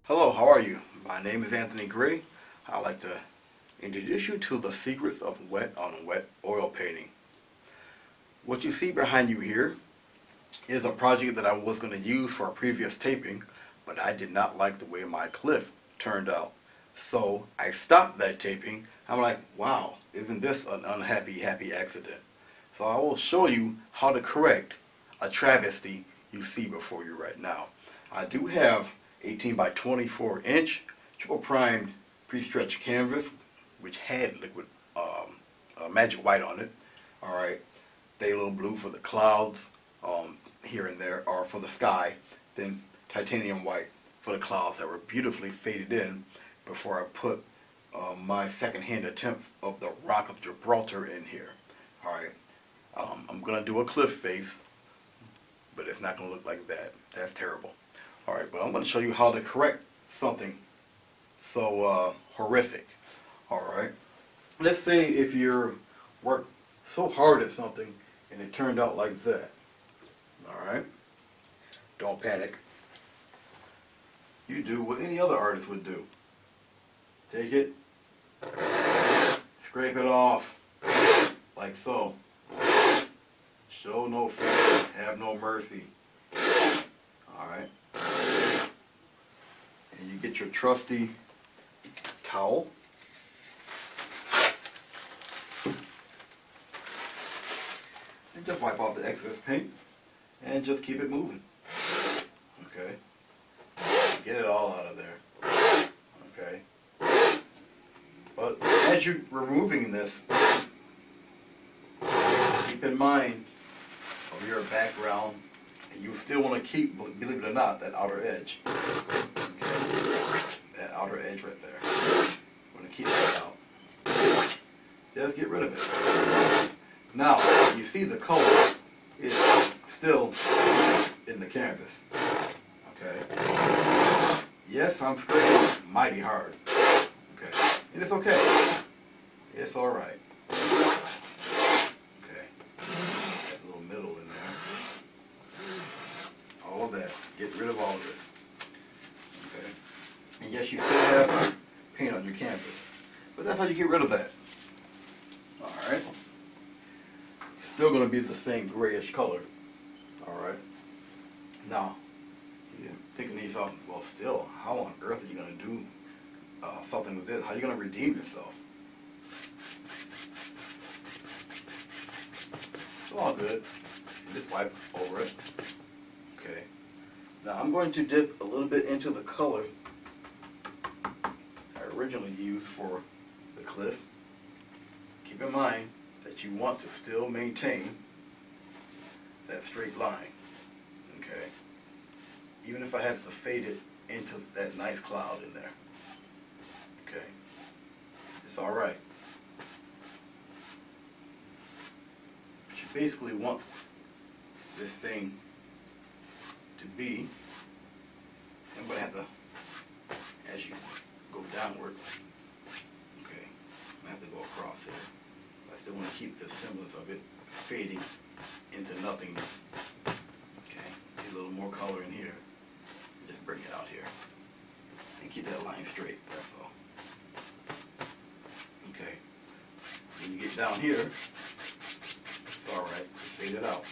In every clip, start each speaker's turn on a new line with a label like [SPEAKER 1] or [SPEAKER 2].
[SPEAKER 1] Hello, how are you? My name is Anthony Gray. I'd like to introduce you to the secrets of wet on wet oil painting. What you see behind you here is a project that I was going to use for a previous taping, but I did not like the way my cliff turned out. So I stopped that taping. I'm like, wow, isn't this an happy accident? So I will show you how to correct a travesty you see before you right now. I do have 18 by 24 inch triple primed pre-stretched canvas, which had liquid magic white on it. Alright, phthalo blue for the clouds here and there, or for the sky, then titanium white for the clouds that were beautifully faded in before I put my second-hand attempt of the Rock of Gibraltar in here. Alright, I'm going to do a cliff face, but it's not going to look like that. That's terrible. Alright, but I'm going to show you how to correct something so horrific. Alright, let's say if you worked so hard at something and it turned out like that. Alright, don't panic. You do what any other artist would do. Take it, scrape it off, like so. Show no fear, have no mercy. Alright. And you get your trusty towel. And just wipe off the excess paint and just keep it moving. Okay. Get it all out of there. Okay. But as you're removing this, keep in mind of your background, and you still want to keep, believe it or not, that outer edge. Okay. That outer edge right there. I'm going to keep that out. Just get rid of it. Now, you see the color is still in the canvas. Okay. Yes, I'm scraping mighty hard. Okay. And it's okay. It's alright. Okay. That little middle in there. All of that. Get rid of all of it. Okay. And yes, you still have paint on your canvas. But that's how you get rid of that. Alright. Still going to be the same grayish color. Alright. Now, you're thinking to yourself, well, still, how on earth are you going to do something with this? How are you going to redeem yourself? It's all good. You just wipe over it. Okay. Now I'm going to dip a little bit into the color I originally used for the cliff. Keep in mind that you want to still maintain that straight line. Okay. Even if I have to fade it into that nice cloud in there. Okay. It's alright. You basically want this thing to be, I'm going to have to, as you go downward, okay, I'm going to have to go across here. I still want to keep the semblance of it fading into nothingness. Okay, get a little more color in here. Just bring it out here. And keep that line straight, that's all. Okay. When you get down here, it's alright, fade it out.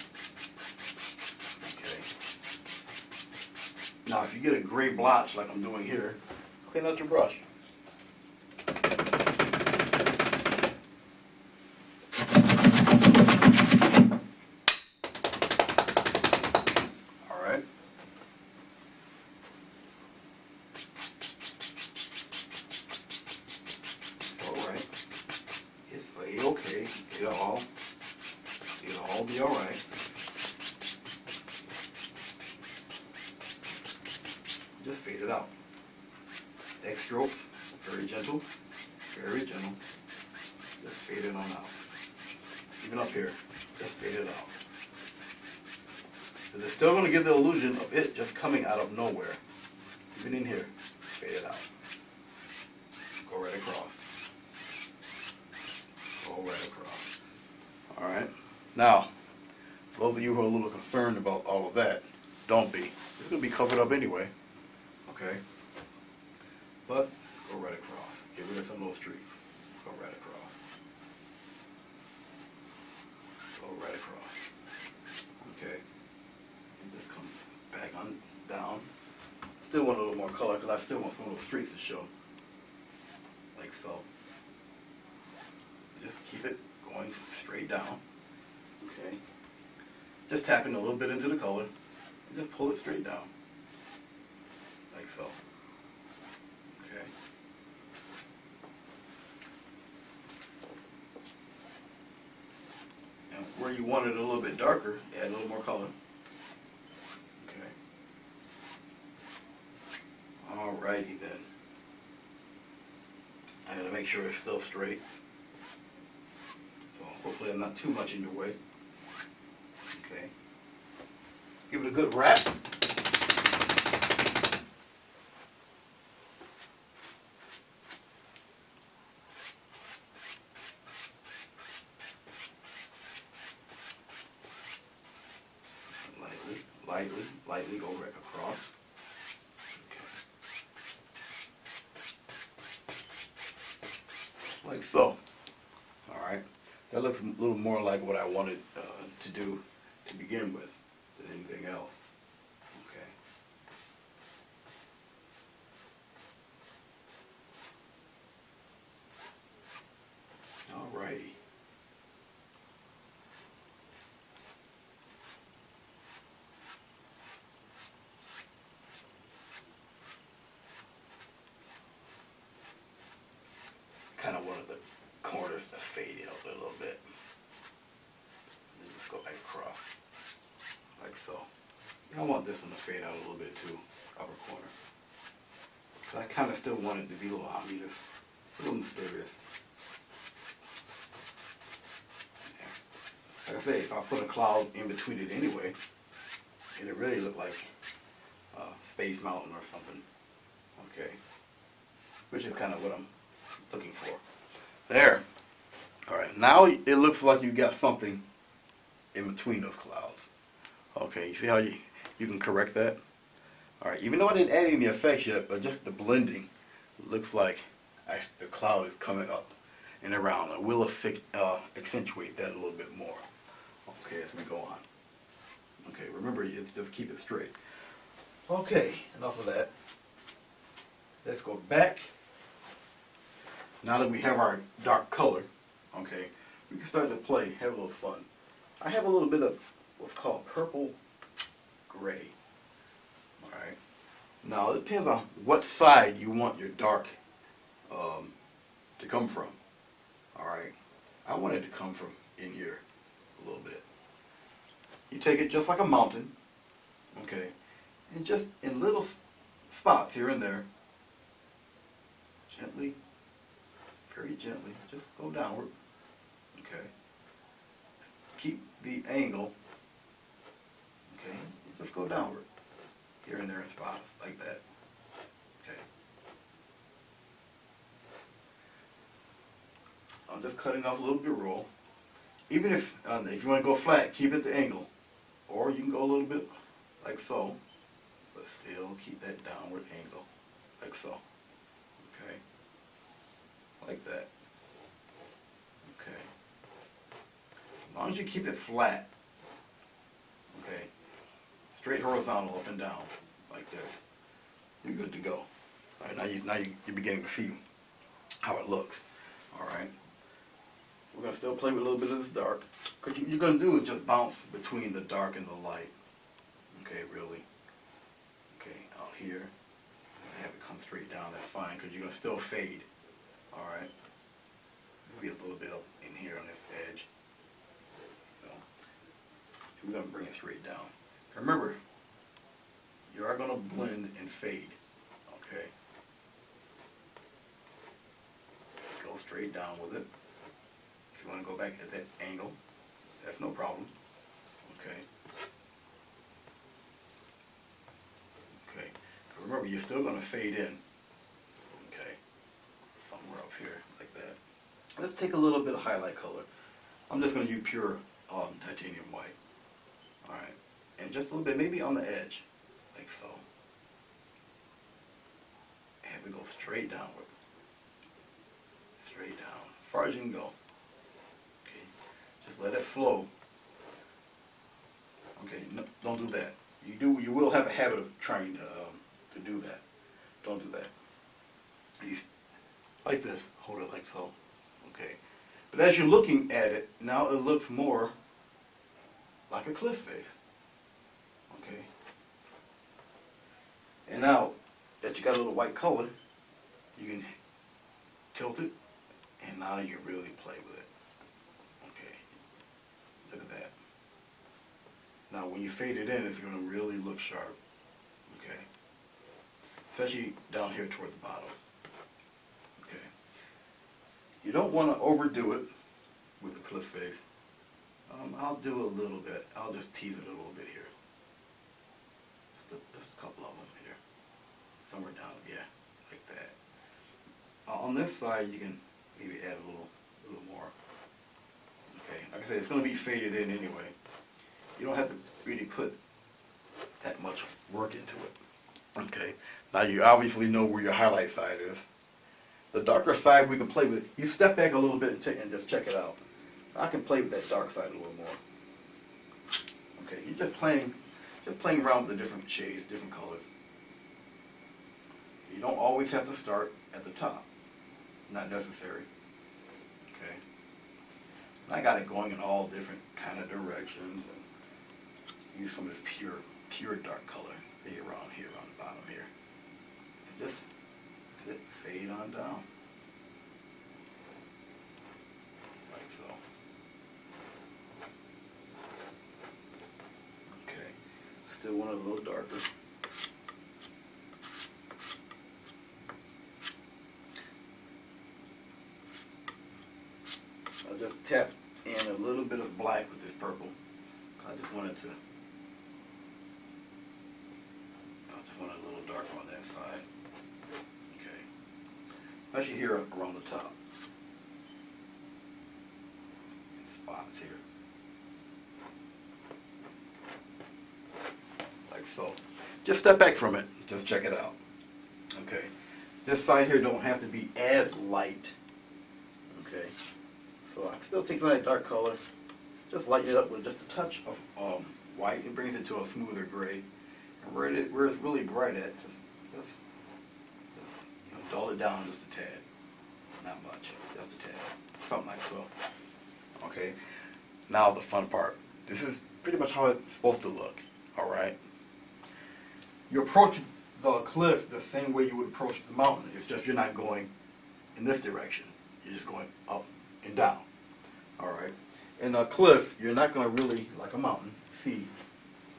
[SPEAKER 1] Okay. Now if you get a gray blotch like I'm doing here, clean out your brush. Alright. Alright. It's A-okay. It'll all be alright. Just fade it out. X strokes, very gentle, very gentle. Just fade it on out. Even up here, just fade it out. Because it's still going to give the illusion of it just coming out of nowhere. Even in here, fade it out. Go right across. Alright. Now, for those of you who are a little concerned about all of that, don't be. It's going to be covered up anyway. Okay? But go right across. Get rid of some of those streaks. Go right across. Go right across. Okay? And just come back on down. Still want a little more color because I still want some of those streaks to show. Like so. Just keep it going straight down. Okay? Just tapping a little bit into the color. And just pull it straight down. Like so. Okay? And where you want it a little bit darker, add a little more color. Okay. Alrighty then. I gotta make sure it's still straight. So hopefully I'm not too much in your way. Okay. Give it a good wrap. Lightly go right across. Okay. Like so. Alright. That looks a little more like what I wanted to do to begin with than anything else. Okay. Alrighty. Kind of wanted the corners to fade out a little bit. And just go back across. Like so. I want this one to fade out a little bit too, upper corner. So I kind of still want it to be a little ominous, a little mysterious. Yeah. Like I say, if I put a cloud in between it anyway, it'd really look like Space Mountain or something. Okay. Which is kind of what I'm looking for. There. Alright, now it looks like you got something in between those clouds. Okay, you see how you can correct that? Alright, even though I didn't add any effects yet, but just the blending looks like the cloud is coming up and around. I will accentuate that a little bit more. Okay, as we go on. Okay, remember, it's just keep it straight. Okay, enough of that. Let's go back. Now that we have our dark color, okay, we can start to play, have a little fun. I have a little bit of what's called purple gray. Alright. Now it depends on what side you want your dark to come from. Alright. I want it to come from in here a little bit. You take it just like a mountain, okay, and just in little spots here and there, gently, very gently, just go downward, okay. Keep the angle, okay, just go downward, here and there in spots, like that, okay. I'm just cutting off a little bit of roll. Even if you want to go flat, keep it the angle. Or you can go a little bit like so, but still keep that downward angle, like so. Okay? Like that. Okay. As long as you keep it flat, okay, straight horizontal up and down, like this, you're good to go. All right, now you're beginning to see how it looks. All right. We're going to still play with a little bit of this dark. Because what you're going to do is just bounce between the dark and the light. Okay, really. Okay, out here. Have it come straight down, that's fine, because you're going to still fade. Alright. Maybe a little bit up in here on this edge. So, we're going to bring it straight down. Remember, you are going to blend and fade. Okay. Go straight down with it. If you want to go back at that angle, that's no problem. Okay. Okay. But remember, you're still going to fade in. Okay. Somewhere up here, like that. Let's take a little bit of highlight color. I'm just going to use pure titanium white. Alright, and just a little bit, maybe on the edge, like so. And we go straight downward. Straight down, as far as you can go. Okay, just let it flow. Okay, no, don't do that. You will have a habit of trying to do that. Don't do that. You, like this, hold it like so. Okay, but as you're looking at it, now it looks more like a cliff face. Okay, and now that you got a little white color, you can tilt it, and now you really play with it. Okay, look at that. Now when you fade it in, it's going to really look sharp. Okay, especially down here toward the bottom. Okay, you don't want to overdo it with the cliff face. I'll do a little bit. I'll just tease it a little bit here. Just a couple of them here. Somewhere down, yeah, like that. On this side, you can maybe add a little more. Okay, like I said, it's going to be faded in anyway. You don't have to really put that much work into it. Okay, now you obviously know where your highlight side is. The darker side we can play with. You step back a little bit and just check it out. I can play with that dark side a little more. Okay, you're just playing around with the different shades, different colors. You don't always have to start at the top. Not necessary. Okay. And I got it going in all different kind of directions, and use some of this pure dark color around here, on the bottom here. And just let it fade on down. Like so. Okay. Still want it a little darker. I'll just tap in a little bit of black with this purple. I just want it a little darker on that side. Okay. Especially here around the top. Spots here. Like so. Just step back from it. Just check it out. Okay. This side here don't have to be as light. Okay. So I still take some of that dark color, just lighten it up with just a touch of white. It brings it to a smoother gray. And where it's really bright at, just dull it down just a tad. Not much, just a tad. Something like so. Okay. Now the fun part. This is pretty much how it's supposed to look. All right. You approach the cliff the same way you would approach the mountain. It's just you're not going in this direction. You're just going up and down. All right. In a cliff, you're not going to really, like a mountain, see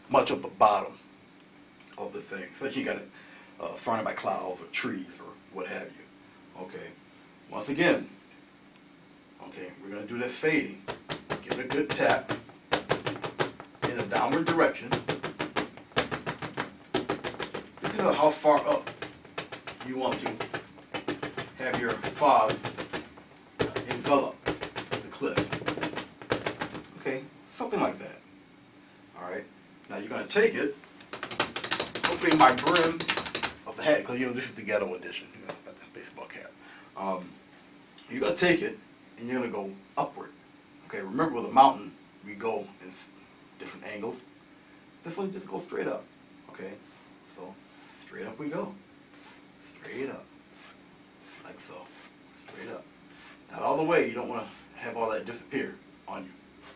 [SPEAKER 1] much of the bottom of the thing. Especially you got it surrounded by clouds or trees or what have you. Okay. Once again, okay, we're going to do this fading. Give it a good tap in a downward direction. Depending on how far up you want to have your fog envelop the cliff. Okay, something like that. Alright, now you're going to take it, hopefully my brim of the hat, because this is the ghetto edition, got the baseball cap. You're going to take it and you're going to go upward. Okay, remember with a mountain, we go in different angles. This one just goes straight up. Okay, so straight up we go. Straight up. Like so. Straight up. Not all the way. You don't want to have all that disappear on you.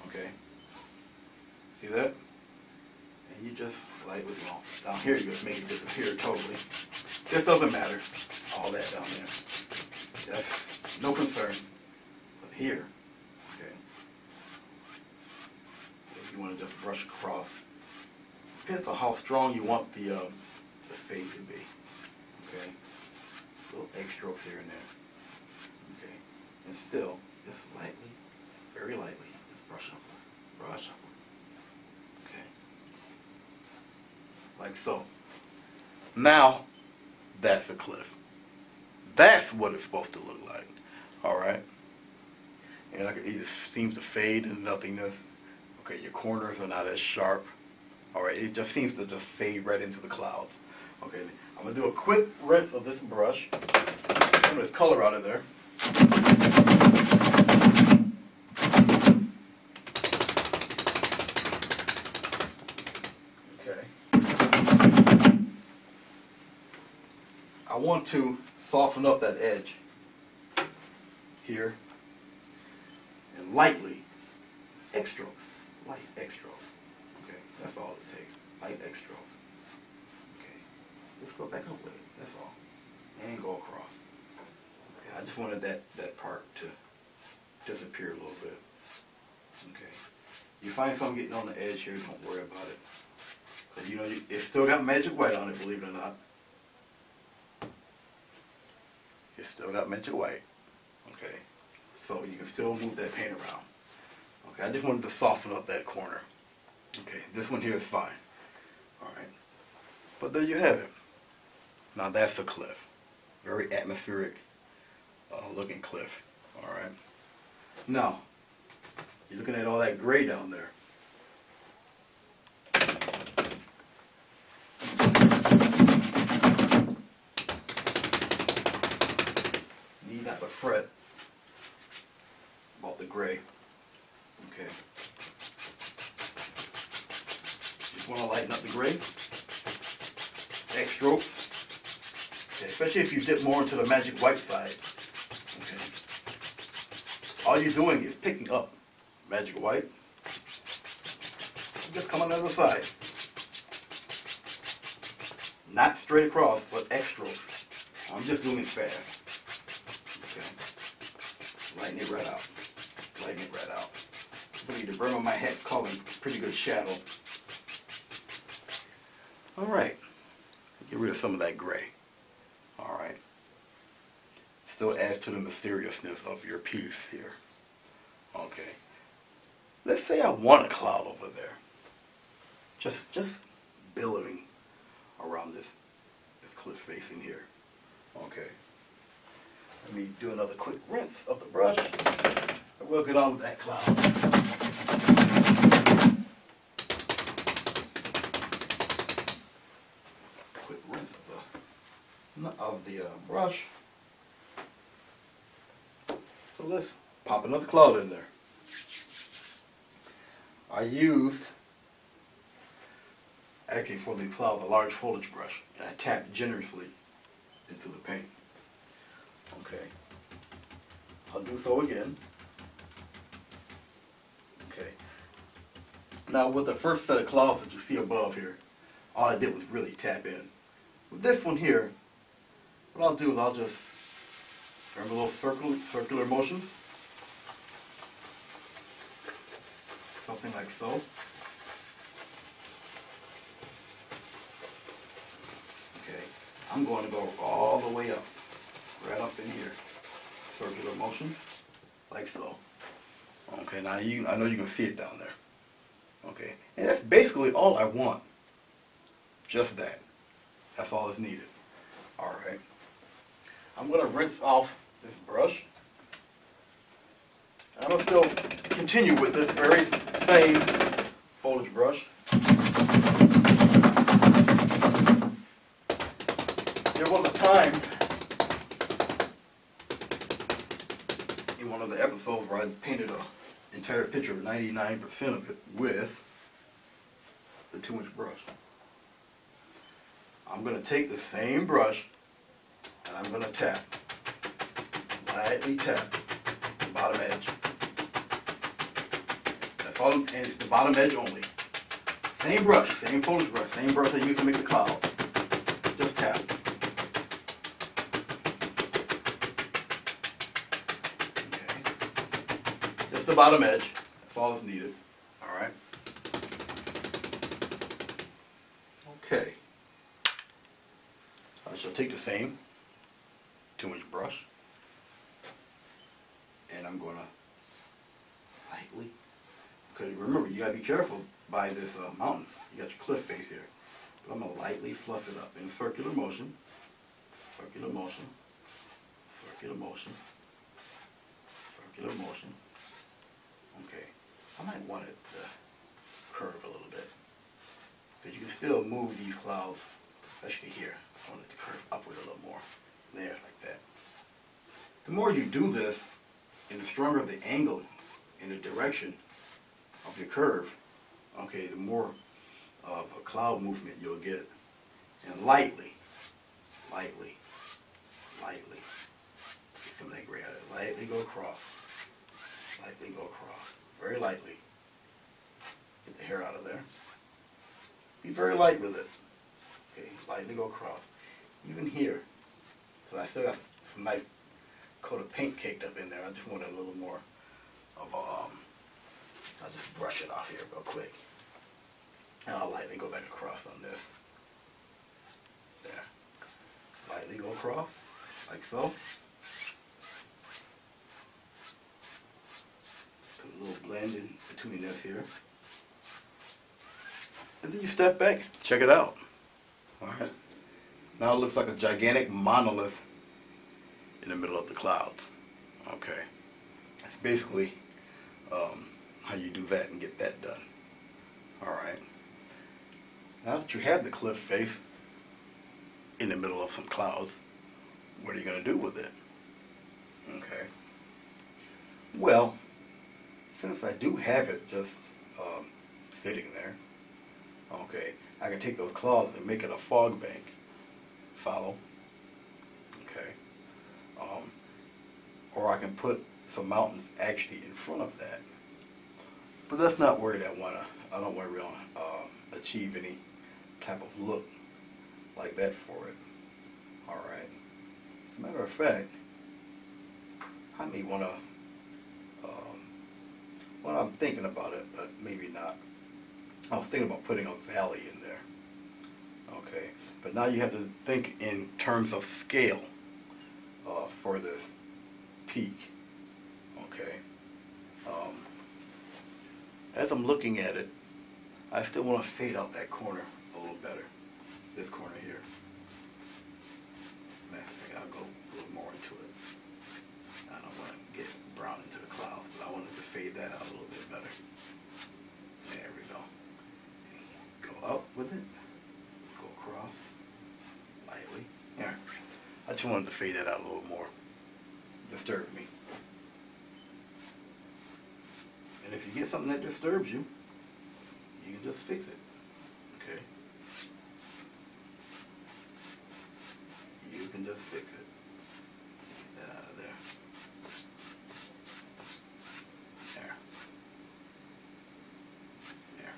[SPEAKER 1] Okay? See that? And you just lightly, down here you just make it disappear totally. This doesn't matter. All that down there. That's no concern. But here, okay, if you want to just brush across, depends on how strong you want the fade to be. Okay? Little egg strokes here and there. Okay? And still, just lightly, very lightly, just brush upward, brush upward. Okay? Like so. Now, that's a cliff. That's what it's supposed to look like. Alright? and like it just seems to fade into nothingness. Okay, your corners are not as sharp. All right, it just seems to just fade right into the clouds. Okay, I'm gonna do a quick rinse of this brush. Some of this color out of there. Okay. I want to soften up that edge here and lightly X strokes, light X strokes. Okay, that's all it takes. Light X strokes. Okay, just go back up with it. That's all, and go across. Okay, I just wanted that part to disappear a little bit. Okay, you find something getting on the edge here, don't worry about it, because you know it's still got magic white on it. Believe it or not, it's still got magic white. Okay, so you can still move that paint around. Okay, I just wanted to soften up that corner. Okay, this one here is fine. Alright, but there you have it. Now that's a cliff. Very atmospheric looking cliff. Alright, now you're looking at all that gray down there. Need not to fret about the gray. Okay. Just want to lighten up the gray. X strokes. Okay. Especially if you dip more into the magic white side. Okay. All you're doing is picking up magic white. Just come on the other side. Not straight across, but X strokes. I'm just doing it fast. Okay. Lighten it right out. Lighten it right out. The brim of my head causing pretty good shadow. Alright. Get rid of some of that gray. Alright. Still adds to the mysteriousness of your piece here. Okay. Let's say I want a cloud over there. Just billowing around this cliff face in here. Okay. Let me do another quick rinse of the brush. And we'll get on with that cloud. Quick rinse of the brush. So let's pop another cloud in there. I used, actually for the cloud, a large foliage brush, and I tapped generously into the paint. Okay. I'll do so again. Okay. Now with the first set of clouds that you see above here, all I did was really tap in. With this one here, what I'll do is I'll just remember a little circular motion. Something like so. Okay. I'm going to go all the way up. Right up in here. Circular motion. Like so. Okay, now I know you can see it down there. Okay. And that's basically all I want. Just that. That's all that's needed. Alright. I'm going to rinse off this brush. I'm going to still continue with this very same foliage brush. There was a time in one of the episodes where I painted an entire picture of 99% of it with the 2-inch brush. I'm going to take the same brush and I'm going to tap, lightly tap the bottom edge. That's all, and it's the bottom edge only. Same brush, same foliage brush, same brush I used to make the cloud. Just tap. Okay. Just the bottom edge. That's all that's needed. Alright. Okay. I shall take the same 2-inch brush and I'm going to lightly, because remember you got to be careful by this mountain. You got your cliff face here. But I'm going to lightly fluff it up in circular motion, circular motion, circular motion, circular motion, Okay, I might want it to curve a little bit, because you can still move these clouds, especially here. I want it to curve upward a little more. There, like that. The more you do this, and the stronger the angle in the direction of your curve, okay, the more of a cloud movement you'll get. And lightly, get some of that gray out of it. Lightly go across. Very lightly. Get the hair out of there. Be very light with it. Okay, lightly go across. Even here, because I still got some nice coat of paint caked up in there. I just want a little more of a, I'll just brush it off here real quick. And I'll lightly go back across on this. There. Lightly go across, like so. Put a little blend in between this here. And then you step back, check it out. Alright. Now it looks like a gigantic monolith in the middle of the clouds. Okay. That's basically how you do that and get that done. Alright. Now that you have the cliff face in the middle of some clouds, what are you going to do with it? Okay. Well, since I do have it just sitting there, okay, I can take those clouds and make it a fog bank. Follow? Okay. Or I can put some mountains actually in front of that. But that's not where I don't want to achieve any type of look like that for it. Alright. As a matter of fact, I may want to, well, I'm thinking about it, but maybe not. I was thinking about putting a valley in there. Okay. But now you have to think in terms of scale for this peak. Okay. As I'm looking at it, I still want to fade out that corner a little better. This corner here. I'll go a little more into it. I don't want to get brown into the clouds, but I wanted to fade that out a little bit better. There we go. Go up with it. Go across. Lightly. There. I just wanted to fade that out a little more. Disturbed me. And if you get something that disturbs you, you can just fix it. Okay? You can just fix it. Get that out of there. There. There.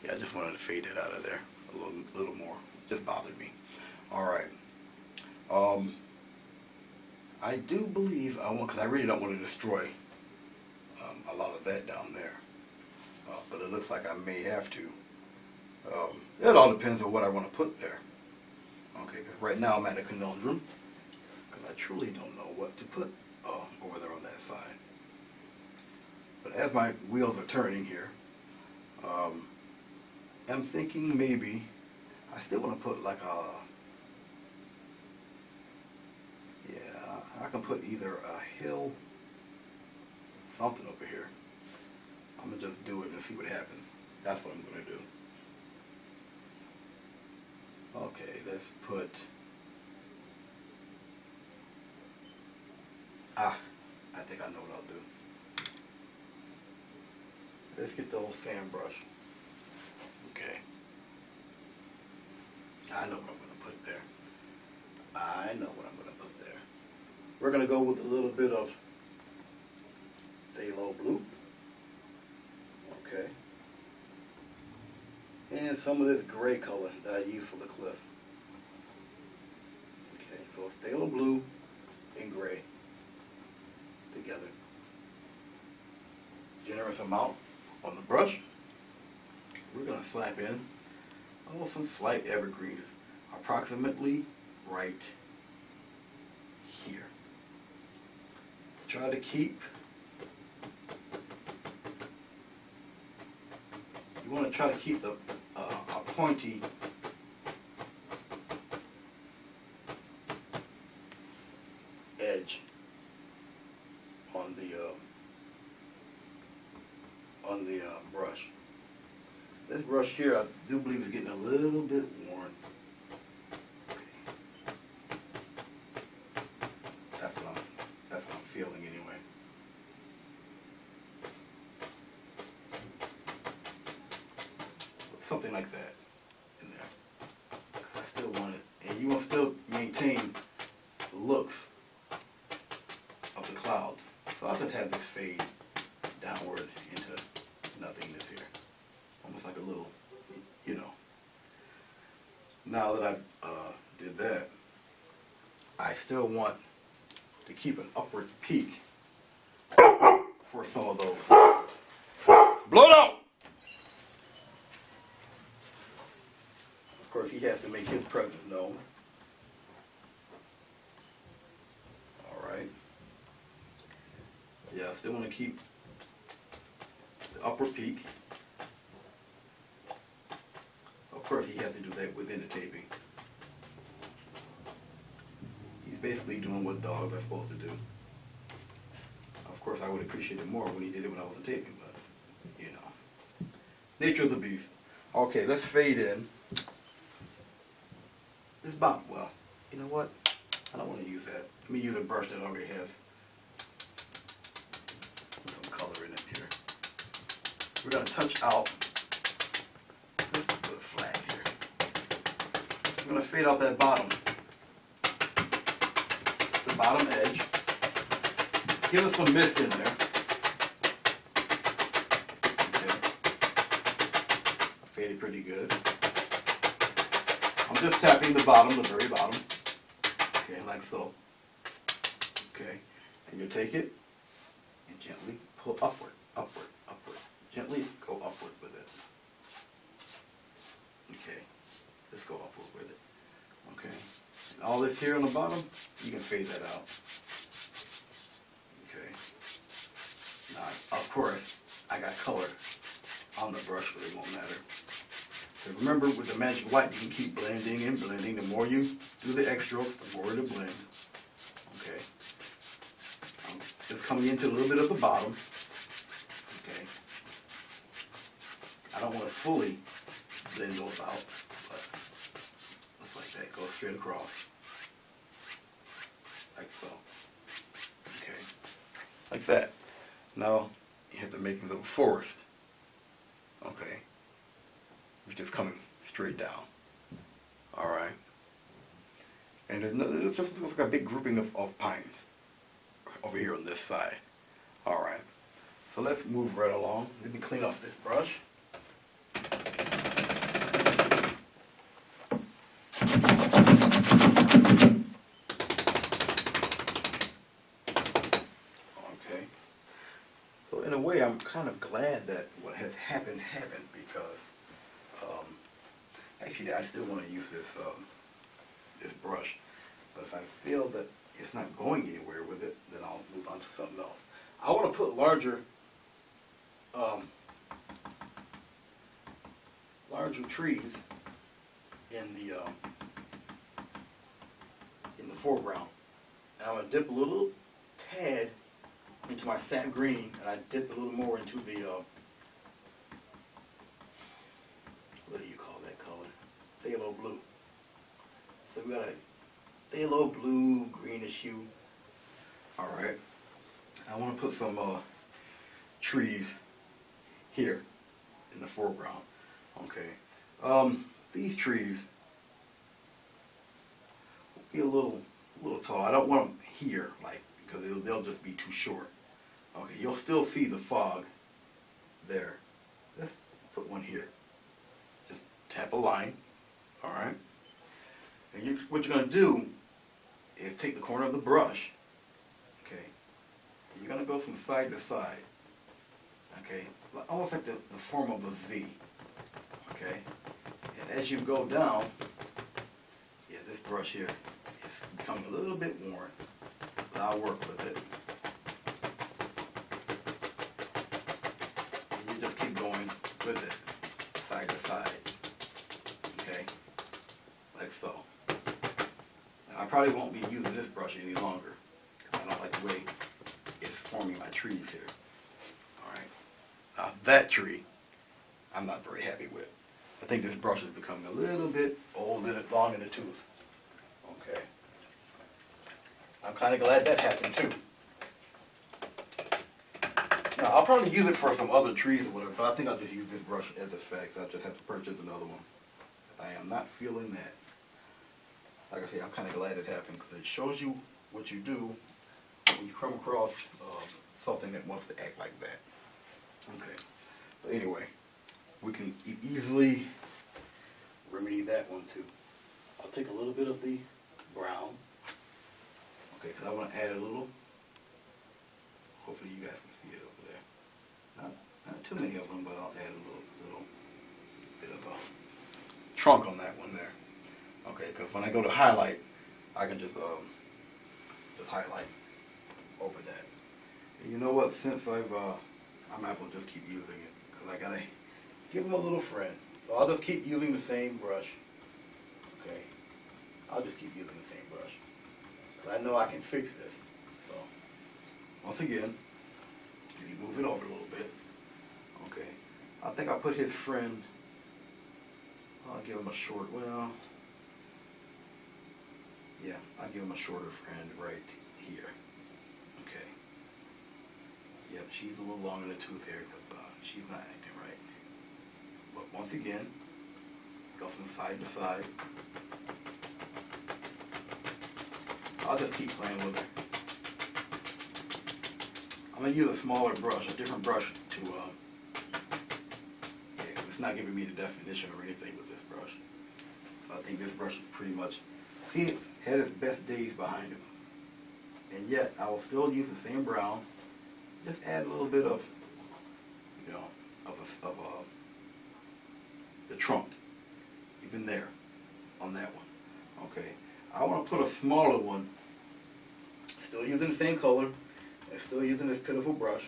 [SPEAKER 1] Yeah, I just wanted to fade it out of there a little more. It just bothered me. Alright. I do believe I want, because I really don't want to destroy a lot of that down there. But it looks like I may have to. It all depends on what I want to put there. Okay, because right now I'm at a conundrum, because I truly don't know what to put over there on that side. But as my wheels are turning here, I'm thinking maybe I still want to put like a, yeah, I can put either a hill, something over here. I'm going to just do it and see what happens. That's what I'm going to do. Okay, let's put, I think I know what I'll do. Let's get the old fan brush. Okay. I know what I'm going to put there. We're going to go with a little bit of phthalo blue. Okay. And some of this gray color that I use for the cliff. Okay, so phthalo blue and gray together. Generous amount on the brush. We're going to slap in some slight evergreens, approximately right here. Try to keep, you want to try to keep a pointy edge on the on the brush. This brush here, I do believe is getting a little bit worn. That's what I'm feeling anyway. Something like that in there. I still want it, and you want to still maintain the looks of the clouds. So I'll just have this fade downward into nothingness here. Almost like a little, you know. Now that I've did that, I still want to keep an upward peak for some of those. Blow it out! Of course, he has to make his presence known. Alright. Yeah, I still want to keep the upward peak. Of course, he has to do that within the taping. He's basically doing what dogs are supposed to do. Of course, I would appreciate it more when he did it when I wasn't taping, but, you know. Nature of the beast. Okay, let's fade in. This bottom, well, you know what? I don't want to use that. Let me use a brush that already has some color in it here. We're going to touch out. Let's put it flat here. I'm going to fade out that bottom. The bottom edge. Give us some mist in there. Okay. Faded pretty good. I'm just tapping the bottom, the very bottom. Okay, like so. Okay. And you take it and gently pull upward, upward, upward. Gently go upward with it. Okay. Just go upward with it. Okay. And all this here on the bottom, you can fade that out. Okay. Now, of course, I got color on the brush, but it won't matter. So remember, with the magic white, you can keep blending and blending. The more you do the X strokes, the more it'll blend. Okay. I'm just coming into a little bit of the bottom. Okay. I don't want to fully blend those out, but just like that. Go straight across. Like so. Okay. Like that. Now, you have to make a little forest. Okay. Which is coming straight down. Alright. And it just looks like a big grouping of pines over here on this side. Alright. So let's move right along. Let me clean off this brush. Okay. So in a way, I'm kind of glad that what has happened because actually, I still want to use this brush, but if I feel that it's not going anywhere with it, then I'll move on to something else. I want to put larger trees in the foreground. And I'm going to dip a little tad into my sap green, and I dip a little more into the what do you call that color? Phthalo blue. So we got a phthalo blue, greenish hue. Alright. I want to put some trees here in the foreground. Okay. These trees will be a little tall. I don't want them here, like, because they'll just be too short. Okay, you'll still see the fog there. Let's put one here. Just tap a line. Alright? And what you're going to do is take the corner of the brush. Okay? And you're going to go from side to side. Okay? Almost like the form of a Z. Okay? And as you go down, yeah, this brush here is becoming a little bit worn. But I'll work with it. And you just keep going with it, side to side. Okay? Like so. Now, I probably won't be using this brush any longer, because I don't like the way it's forming my trees here. Alright. Now, that tree, I'm not very happy with. I think this brush is becoming a little bit old and long in the tooth. Okay. I'm kind of glad that happened too. Now, I'll probably use it for some other trees or whatever, but I think I'll just use this brush as effects. I'll just have to purchase another one. I am not feeling that. Like I say, I'm kind of glad it happened because it shows you what you do when you come across something that wants to act like that. Okay. But anyway, we can easily remedy that one too. I'll take a little bit of the brown. Okay, because I want to add a little. Hopefully you guys can see it over there. Not too many of them, but I'll add a little bit of a trunk on that one there. Okay, because when I go to highlight, I can just highlight over that. And you know what? Since I might as well just keep using it because I gotta give them a little friend. So I'll just keep using the same brush. Okay, I'll just keep using the same brush because I know I can fix this. So once again, if you move it over a little bit. Okay, I think I'll put his friend. I'll give him a short. Well. Yeah, I'll give him a shorter friend right here. Okay. Yep, she's a little long in the tooth here because she's not acting right. But once again, go from side to side. I'll just keep playing with her. I'm going to use a smaller brush, a different brush to, yeah, because it's not giving me the definition or anything with this brush. So I think this brush is pretty much, see, it had its best days behind him. And yet, I will still use the same brown, just add a little bit of, you know, of the trunk, even there, on that one. Okay, I want to put a smaller one, still using the same color, and still using this pitiful brush.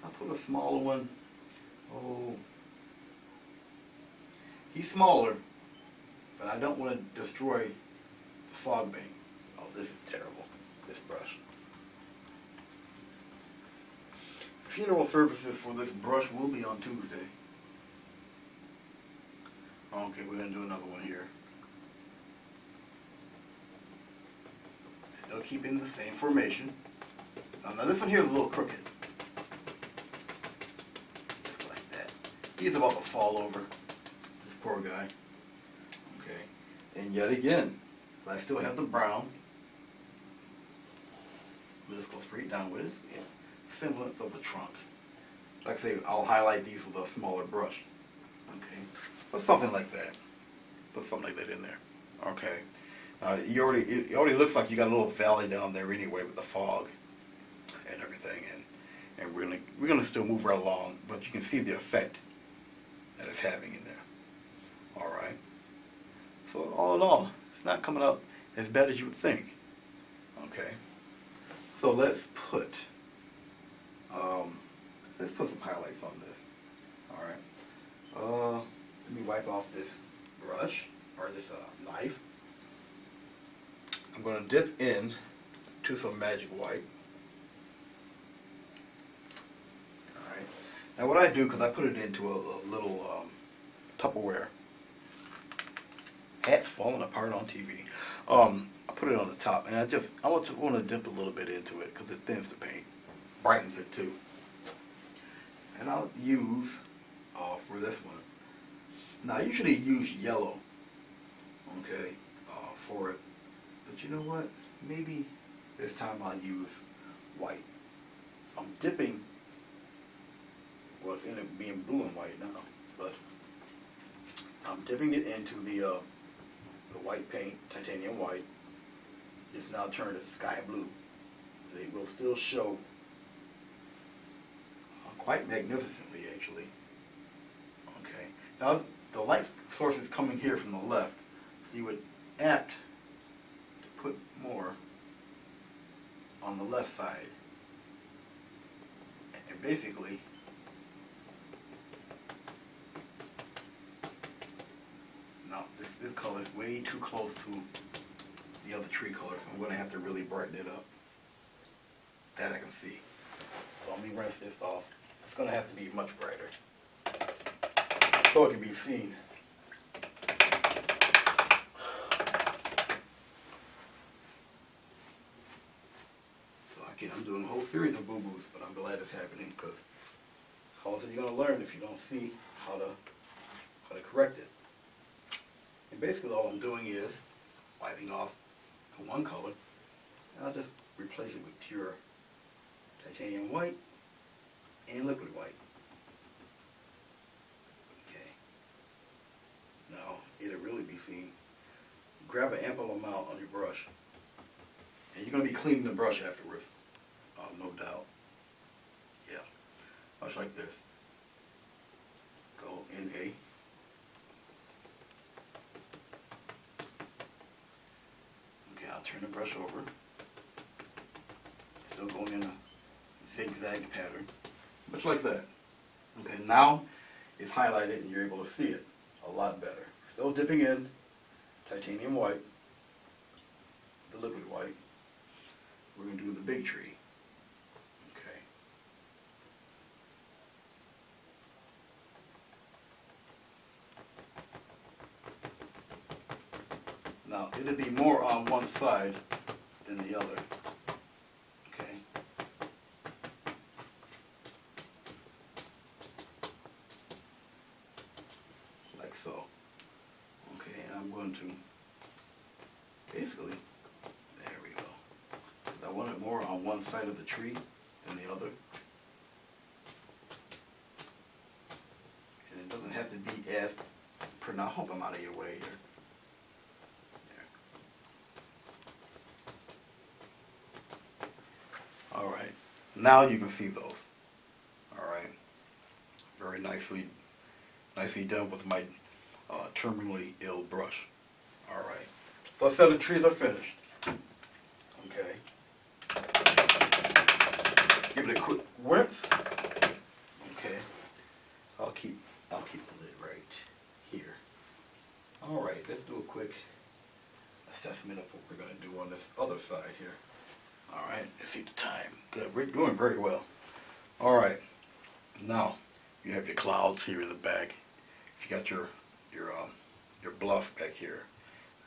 [SPEAKER 1] I'll put a smaller one. Oh, he's smaller, but I don't want to destroy the fog bank. Oh, this is terrible, this brush. Funeral services for this brush will be on Tuesday. Okay, we're going to do another one here. Still keeping the same formation. Now this one here is a little crooked. Just like that. He's about to fall over. This poor guy. Okay. And yet again, I still have the brown. We'll just go straight down with it. Yeah. Semblance of a trunk. Like I say, I'll highlight these with a smaller brush. Okay. But something like that. Put something like that in there. Okay. It already looks like you got a little valley down there anyway with the fog and everything, and we're gonna still move right along, but you can see the effect that it's having in there. All right. So all in all, it's not coming out as bad as you would think. Okay. So let's put some highlights on this. All right. Let me wipe off this brush or this knife. I'm going to dip in to some magic white. Alright. Now what I do, because I put it into a little Tupperware. Hat's falling apart on TV. I put it on the top, and I want to dip a little bit into it because it thins the paint, brightens it too. And I'll use for this one. Now I usually use yellow, okay, for it. But you know what? Maybe this time I'll use white. I'm dipping, well, it's in it being blue and white now, but I'm dipping it into the white paint, titanium white. It's now turned to sky blue. It will still show quite magnificently, actually. Okay. Now the light source is coming here from the left. So you would apt put more on the left side, and basically now this color is way too close to the other tree color, so I'm going to have to really brighten it up. That I can see. So let me rinse this off. It's going to have to be much brighter so it can be seen. So again, I'm doing a whole series of boo-boos, but I'm glad it's happening, because how else are you going to learn if you don't see how to correct it? And basically all I'm doing is wiping off one color, and I'll just replace it with pure titanium white and liquid white. Okay. Now, it'll really be seen. Grab an ample amount on your brush, and you're going to be cleaning the brush afterwards, no doubt. Yeah, much like this. Go in a I'll turn the brush over, still going in a zigzag pattern, much like that. Okay, now it's highlighted and you're able to see it a lot better. Still dipping in titanium white, the liquid white. We're going to do the big tree. Okay. Now, it'll be more on one side than the other. Okay. Like so. Okay, and I'm going to basically, there we go. I want it more on one side of the tree than the other. And it doesn't have to be as pronounced. I hope I'm out of your way here. Alright, now you can see those. Alright, very nicely done with my terminally ill brush. Alright, so I said the trees are finished. Okay, give it a quick rinse. Okay, I'll keep the lid right here. Alright, let's do a quick assessment of what we're going to do on this other side here. Alright, let's see the time. Good, we're doing very well. Alright, now you have your clouds here in the back. You got your bluff back here.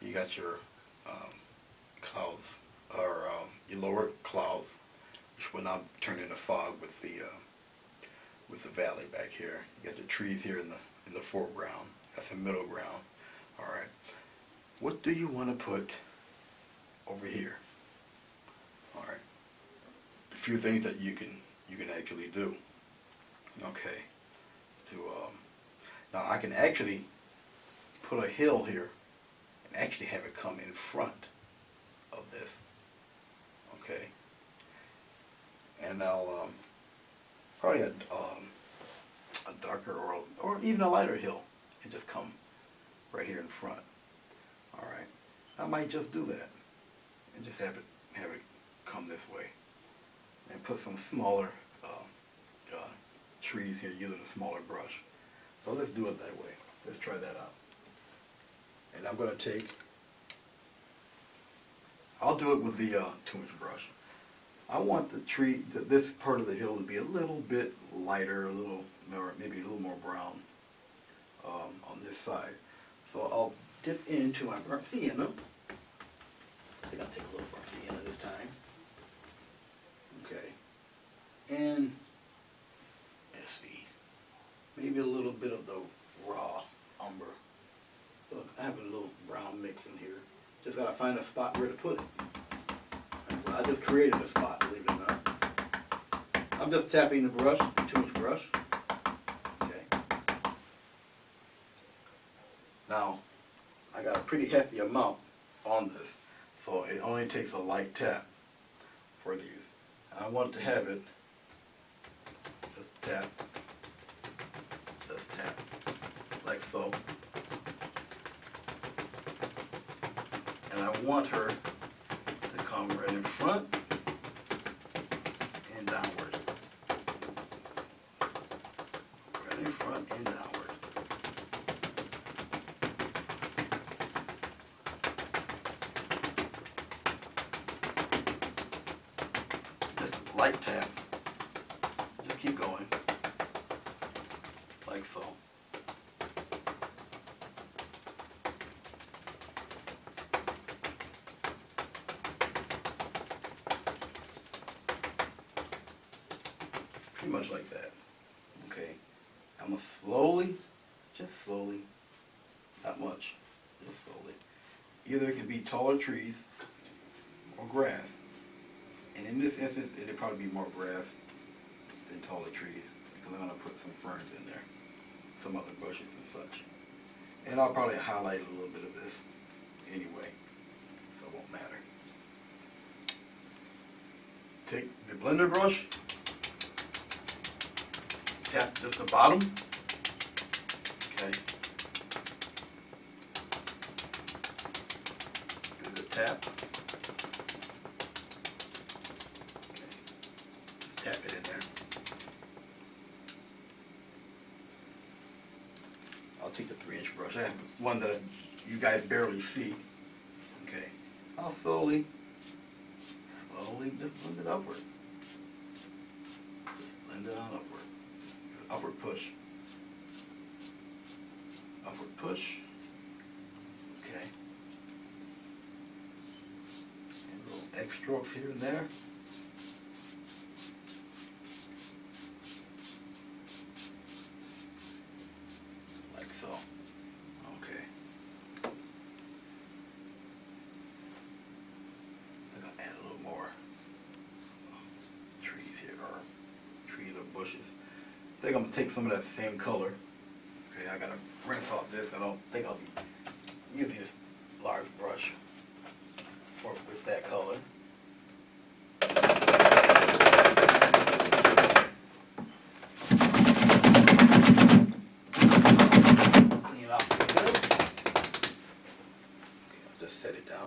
[SPEAKER 1] You got your clouds, or your lower clouds, which will now turn into fog with the valley back here. You got the trees here in the foreground. That's the middle ground. Alright, what do you want to put over here? All right, a few things that you can actually do. Okay, now I can actually put a hill here and actually have it come in front of this. Okay, and I'll probably a darker or even a lighter hill and just come right here in front. All right, I might just do that and just have it come this way, and put some smaller trees here using a smaller brush. So let's do it that way. Let's try that out. And I'm going to I'll do it with the 2-inch brush. I want the tree, this part of the hill, to be a little bit lighter, maybe a little more brown on this side. So I'll dip into my burnt sienna. I think I'll take a little burnt sienna this time. Okay, and let's see, maybe a little bit of the raw umber. Look, I have a little brown mix in here. Just gotta find a spot where to put it. Well, I just created a spot, believe it or not. I'm just tapping the brush, 2-inch brush. Okay. Now, I got a pretty hefty amount on this, so it only takes a light tap for these. I want to have it just tap, like so. And I want her to come right in front and downward. Right in front and downward. Just light tap. keep going, like so. Pretty much like that. Okay. I'm going to slowly, just slowly, not much, just slowly. Either it can be taller trees or grass. And in this instance, it'll probably be more grass than taller trees, because I'm going to put some ferns in there, some other bushes and such. And I'll probably highlight a little bit of this anyway, so it won't matter. Take the blender brush, tap just the bottom, okay. Give it a tap. Okay. Just tap it in there. I'll take the 3-inch brush. I have one that you guys barely see. Okay. I'll slowly just blend it upward. Just blend it on upward. Upward push. Upward push. Okay. And little X strokes here and there. Like so. Okay. I'm going to add a little more trees here, or trees or bushes. I think I'm going to take some of that same color. Okay, I got to rinse off this. I don't think I'll be using this large brush with that color. Clean it off pretty good. Okay, I'll just set it down.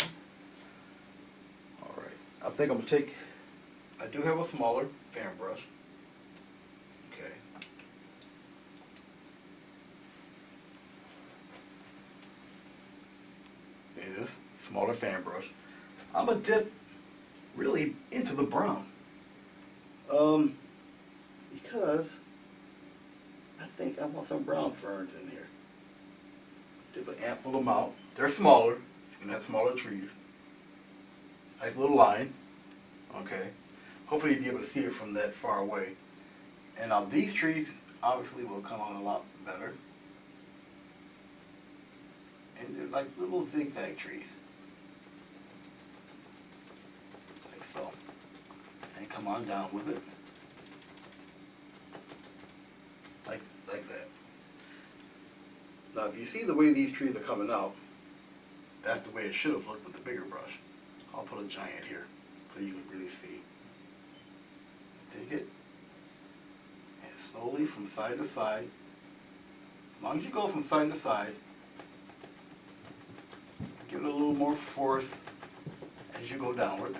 [SPEAKER 1] Alright, I think I'm going to take, I do have a smaller fan brush. Okay. It is smaller fan brush. I'm gonna dip really into the brown, because I think I want some brown ferns in here. Dip an ample amount. They're smaller. You can have smaller trees. Nice little line. Okay. Hopefully you'll be able to see it from that far away. And now these trees obviously will come on a lot better. And they're like little zigzag trees. Like so. And come on down with it. Like that. Now if you see the way these trees are coming out, that's the way it should have looked with the bigger brush. I'll put a giant here so you can really see. Take it and slowly from side to side. As long as you go from side to side, give it a little more force as you go downward.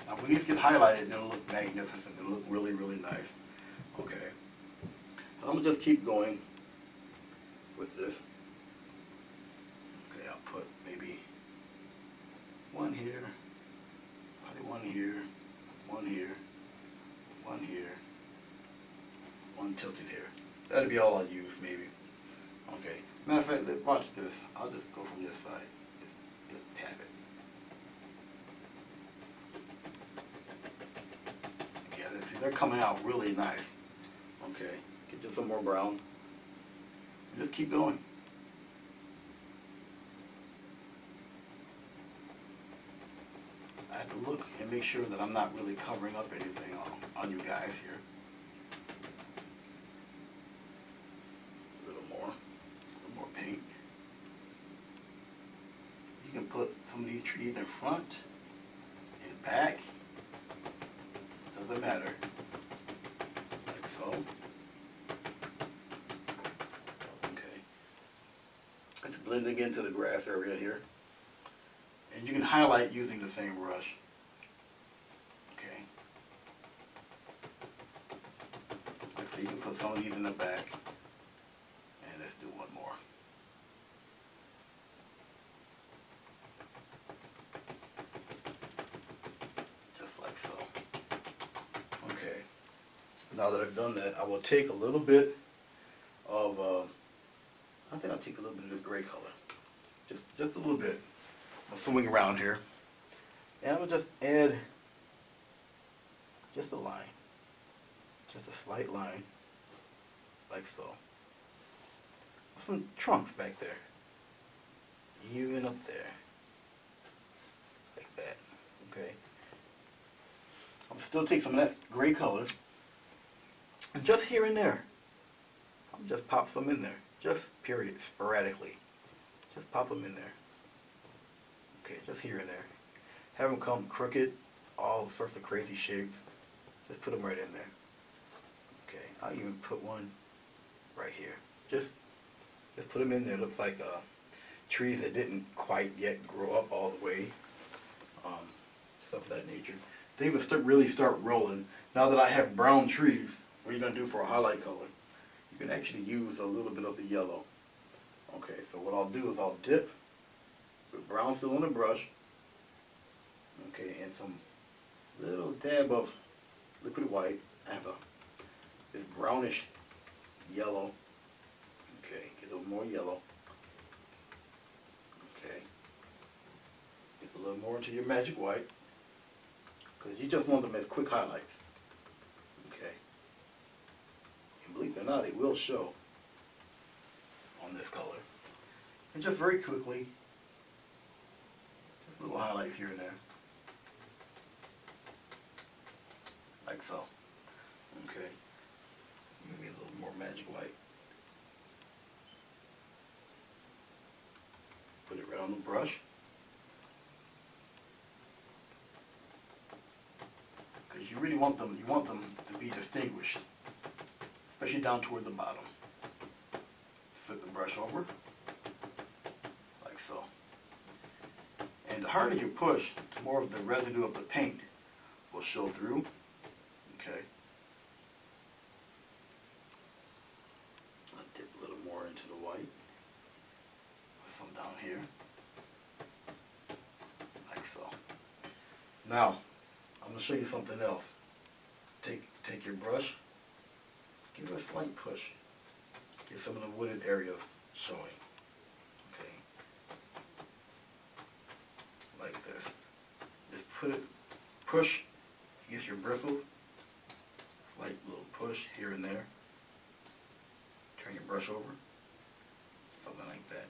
[SPEAKER 1] Now when these get highlighted, they'll look magnificent. They'll look really, really nice. Okay. I'm going to just keep going with this. Okay, I'll put maybe one here, probably one here, one here, one here, one tilted here. That'll be all I'll use, maybe. Okay. Matter of fact, let's watch this. I'll just go from this side. Just tap it. Yeah, see, they're coming out really nice. Okay. Get just some more brown. Just keep going. I have to look and make sure that I'm not really covering up anything on you guys here. A little more paint. You can put some of these trees in front, in back. Doesn't matter. Like so. Okay. It's blending into the grass area here. And you can highlight using the same brush. Okay. So you can put some of these in the back. And let's do one more. Just like so. Okay. Now that I've done that, I will take a little bit of, I think I'll take a little bit of this gray color. Just a little bit. I'll swing around here. And I'm going to just add just a line. Just a slight line. Like so. Some trunks back there. Even up there. Like that. Okay. I'm still take some of that gray color. And just here and there. I'm just pop some in there. Just period. Sporadically. Just pop them in there. Okay, just here and there. Have them come crooked, all sorts of crazy shapes. Just put them right in there. Okay, I'll even put one right here. Just put them in there. Looks like trees that didn't quite yet grow up all the way. Stuff of that nature. They would really start rolling. Now that I have brown trees, what are you going to do for a highlight color? You can actually use a little bit of the yellow. Okay, so what I'll do is I'll dip with brown still on the brush. Okay, and some little dab of liquid white. I have this brownish yellow. Okay, get a little more yellow. Okay, get a little more into your magic white, because you just want them as quick highlights. Okay, and believe it or not, it will show on this color. And just very quickly, just little highlights here and there. Like so. Okay. Maybe a little more magic white. Put it right on the brush. Because you really want them to be distinguished. Especially down toward the bottom. Flip the brush over. Like so. And the harder you push, the more of the residue of the paint will show through. Okay. I'll dip a little more into the white. Put some down here. Like so. Now, I'm going to show you something else. Take your brush. Give it a slight push. Get some of the wooded areas showing. Okay. Like this. Just push against your bristles. Slight little push here and there. Turn your brush over. Something like that.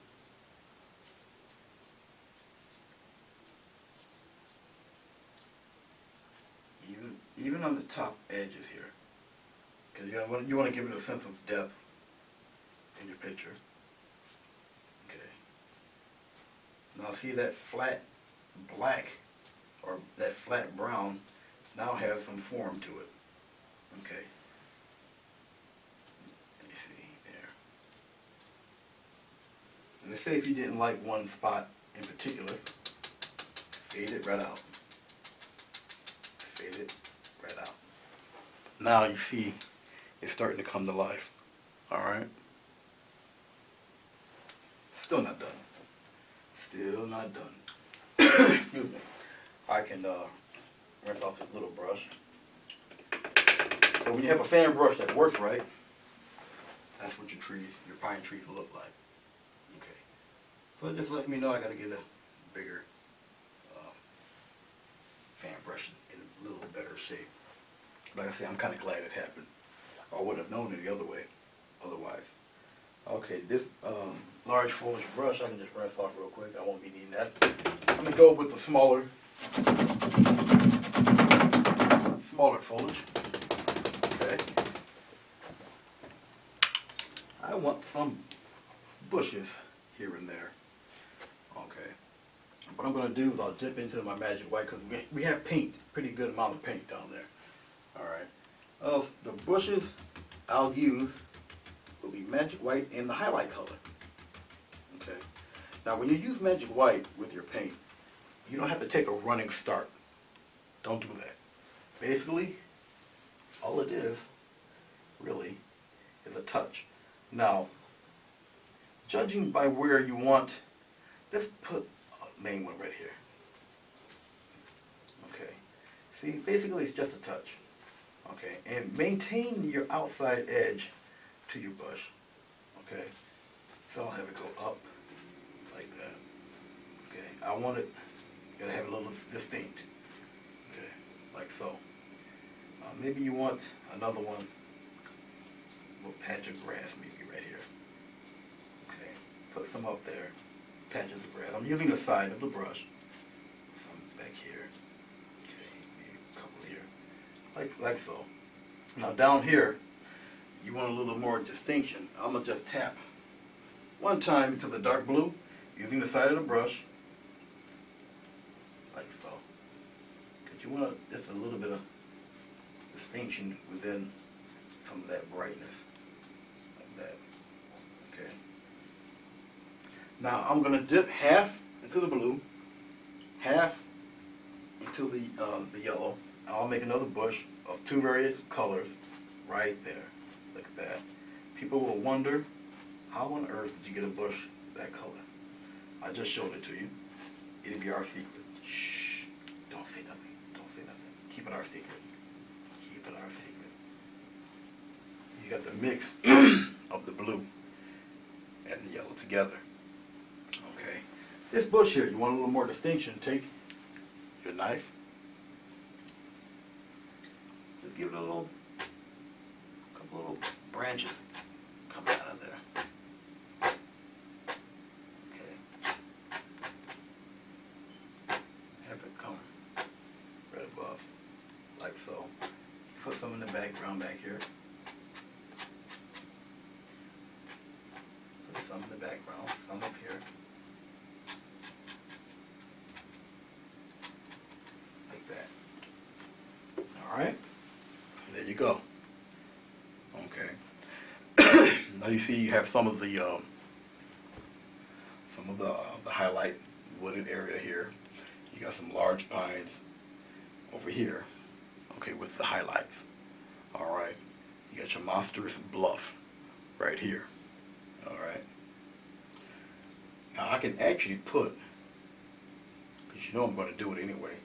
[SPEAKER 1] Even on the top edges here. Because you want to give it a sense of depth in your picture. Okay. Now see that flat black or that flat brown now has some form to it. Okay. Let me see there. And let's say if you didn't like one spot in particular, fade it right out. Fade it right out. Now you see it's starting to come to life. Alright? Still not done. Still not done. Excuse me. I can rinse off this little brush. So when you have a fan brush that works right, that's what your pine trees will look like. Okay. So it just lets me know I got to get a bigger fan brush in a little better shape. Like I say, I'm kind of glad it happened. I wouldn't have known it the other way otherwise. Okay, this large foliage brush, I can just rinse off real quick. I won't be needing that. I'm going to go with the smaller foliage. Okay. I want some bushes here and there. Okay. What I'm going to do is I'll dip into my magic white because we have paint, pretty good amount of paint down there. Alright. The bushes I'll use will be magic white and the highlight color. Okay. Now when you use magic white with your paint, you don't have to take a running start. Don't do that. Basically, all it is, really, is a touch. Now, judging by where you want, let's put a main one right here. Okay. See, basically it's just a touch. Okay, and maintain your outside edge to your bush. Okay, so I'll have it go up like that. Okay, I want it, gotta have a little distinct. Okay, like so. Maybe you want another one, a little patch of grass maybe right here. Okay, put some up there, patches of grass. I'm using the side of the brush. Some back here. Okay, maybe a couple here, like so. Now down here, you want a little more distinction. I'm gonna just tap one time into the dark blue using the side of the brush, like so. Because you want just a little bit of distinction within some of that brightness, like that. Okay. Now I'm gonna dip half into the blue, half into the yellow. I'll make another bush of two various colors right there. Look at that. People will wonder, how on earth did you get a bush that color? I just showed it to you. It'll be our secret. Shh. Don't say nothing. Don't say nothing. Keep it our secret. Keep it our secret. You got the mix of the blue and the yellow together. Okay. This bush here, you want a little more distinction, take your knife. Just give it a little, couple little branches coming out of there. Okay. Have it come right above, like so. Put some in the background back here. Put some in the background, some up here. Like that. Alright? There you go. Okay. Now you see you have some of the highlight wooded area here. You got some large pines over here. Okay, with the highlights. Alright. You got your monstrous bluff right here. Alright. Now I can actually put, because you know I'm going to do it anyway,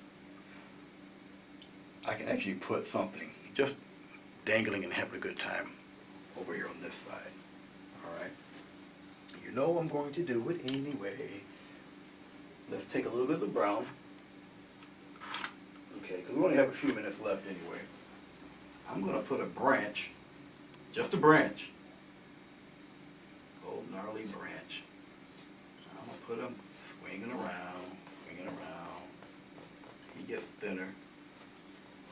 [SPEAKER 1] I can actually put something just dangling and having a good time over here on this side. Alright. You know I'm going to do it anyway. Let's take a little bit of the brown. Okay, because we only have a few minutes left anyway. I'm going to put a branch, just a branch, old gnarly branch. I'm going to put him swinging around, swinging around. He gets thinner,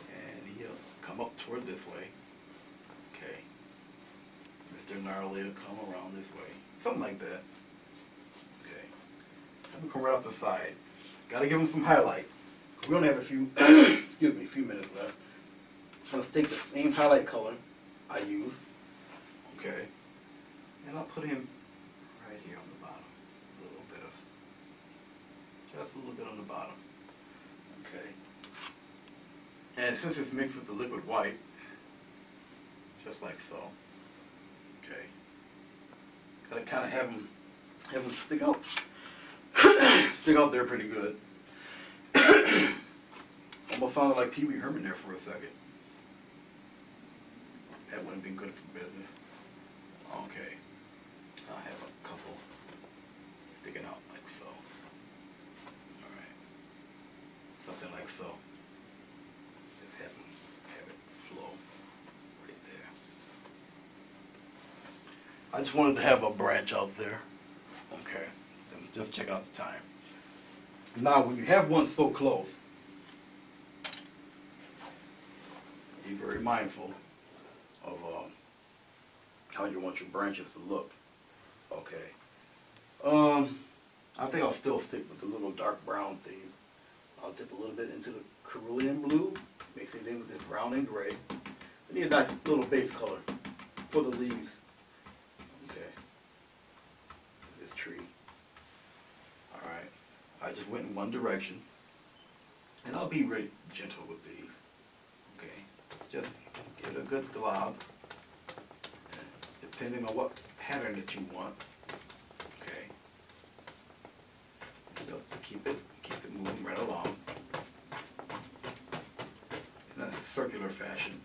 [SPEAKER 1] and he'll come up toward this way. Okay. Mr. Gnarly will come around this way. Something like that. Okay. I'm going to come right off the side. Got to give him some highlight. We only have a few, excuse me, a few minutes left. I'm going to take the same highlight color I use, okay, and I'll put him right here on the bottom, a little bit of, just a little bit on the bottom, okay. And since it's mixed with the liquid white, just like so, okay, got to kind of have him stick out, stick out there pretty good. Almost sounded like Pee Wee Herman there for a second. That wouldn't have been good for business. Okay. I'll have a couple sticking out like so. Alright. Something like so. Just have it flow right there. I just wanted to have a branch out there. Okay. Then just check out the time. Now when you have one so close, be very mindful of how you want your branches to look. Okay. I think I'll still stick with the little dark brown theme. I'll dip a little bit into the cerulean blue, mix it in with this brown and gray. I need a nice little base color for the leaves. Okay. This tree. Alright. I just went in one direction. And I'll be very gentle with these. Okay. Just give it a good glob, depending on what pattern that you want. Okay. Just to keep it moving right along in a circular fashion.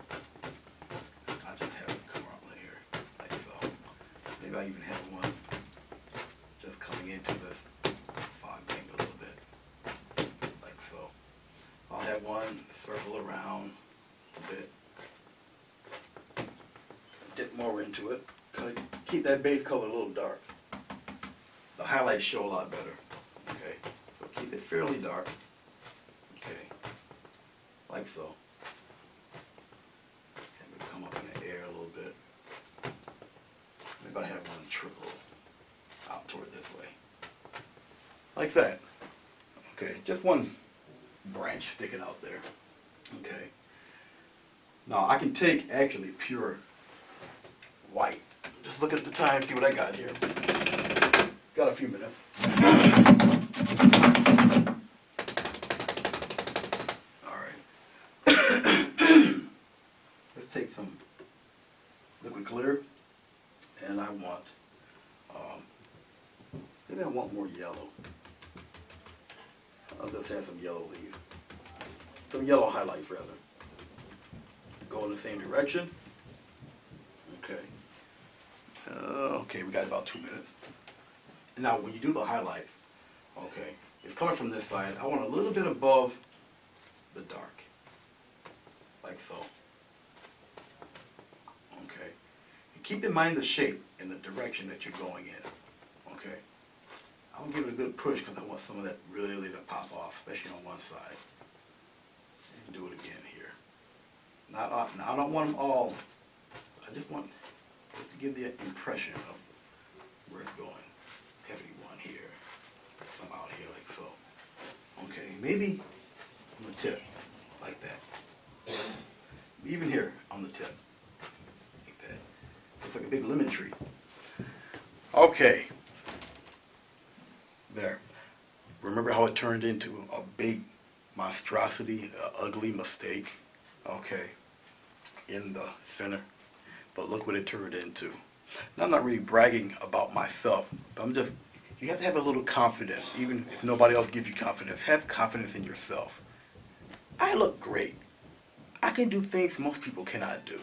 [SPEAKER 1] Maybe I even have one just coming into this fog bank a little bit, like so. I'll have one circle around a bit, dip more into it, keep that base color a little dark. The highlights show a lot better. Okay, so keep it fairly dark. Okay, like so. And we come up in the air a little bit. We're going to have one trickle out toward this way. Like that. Okay, just one branch sticking out there. Okay. Now I can take actually pure white. Just look at the time, see what I got here. Got a few minutes. Alright. Let's take some liquid clear. And I want, maybe I want more yellow. I'll just have some yellow leaves. Some yellow highlights, rather. Go in the same direction. Okay. Okay, we got about 2 minutes. Now, when you do the highlights, okay, it's coming from this side. I want a little bit above the dark. Like so. Okay. And keep in mind the shape and the direction that you're going in. Okay. I'll give it a good push because I want some of that really to pop off, especially on one side. And do it again here. Now, I don't want them all. I just want just to give the impression of where it's going. Heavy one here, some out here like so. Okay, maybe on the tip, like that. Even here on the tip, like that. Looks like a big lemon tree. Okay. There. Remember how it turned into a big monstrosity, an ugly mistake? Okay. In the center. But look what it turned into. Now, I'm not really bragging about myself, but you have to have a little confidence, even if nobody else gives you confidence. Have confidence in yourself. I look great. I can do things most people cannot do.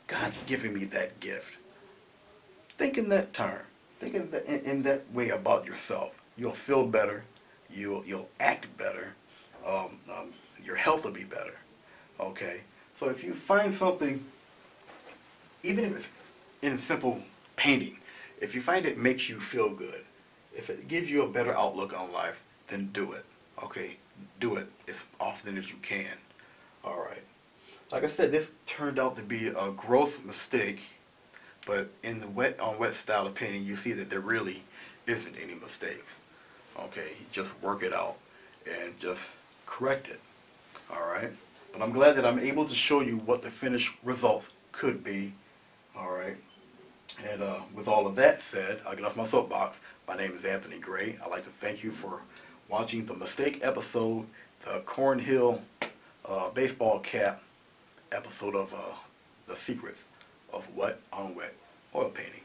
[SPEAKER 1] God's given me that gift. Think in that term. Think in that way about yourself. You'll feel better. You'll act better. Your health will be better. Okay? So if you find something, even if it's in simple painting, if you find it makes you feel good, if it gives you a better outlook on life, then do it. Okay? Do it as often as you can. Alright. Like I said, this turned out to be a gross mistake, but in the wet on wet style of painting, you see that there really isn't any mistakes. Okay? Just work it out and just correct it. Alright? But I'm glad that I'm able to show you what the finished results could be. Alright? And with all of that said, I'll get off my soapbox. My name is Anthony Gray. I'd like to thank you for watching the mistake episode, the Cornhill baseball cap episode of The Secrets of Wet on Wet Oil Painting.